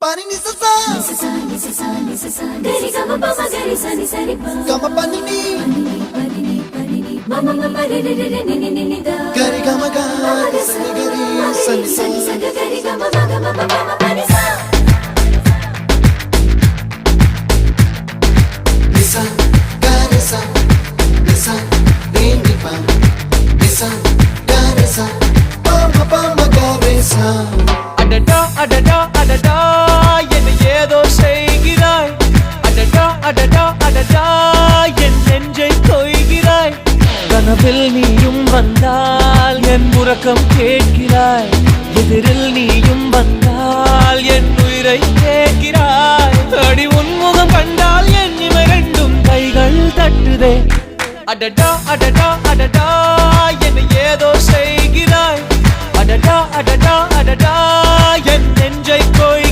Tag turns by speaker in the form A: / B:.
A: Pani ni sa sa gari gama pa ma gari sa ni sa ri pa gama pani ni mama mama re re re ni ni ni da gari gama ga sa ni gari sa ni sa gari gama ma gama mama pani sa nisa gari sa nisa re ni pa nisa gari sa pa ma gari sa
B: அடடா அடடா அடடா என்ன ஏதோ செய்கிறாய் அடடா அடடா அடடா என் நெஞ்சை கொய்கிறாய் கனவில் நீயும் வந்தால் என் உறக்கம் கேட்கிறாய் எதிரில் நீயும் வந்தால் என் உயிரை கேட்கிறாய் அடி உன்முகம் கண்டால் என் இமை ரெண்டும் கைகள் தட்டுதே அடடா அடடா அடடா என்ன ஏதோ செய்கிறாய் அடடா அடடா அடடா என் நெஞ்சை கொய்கிறாய்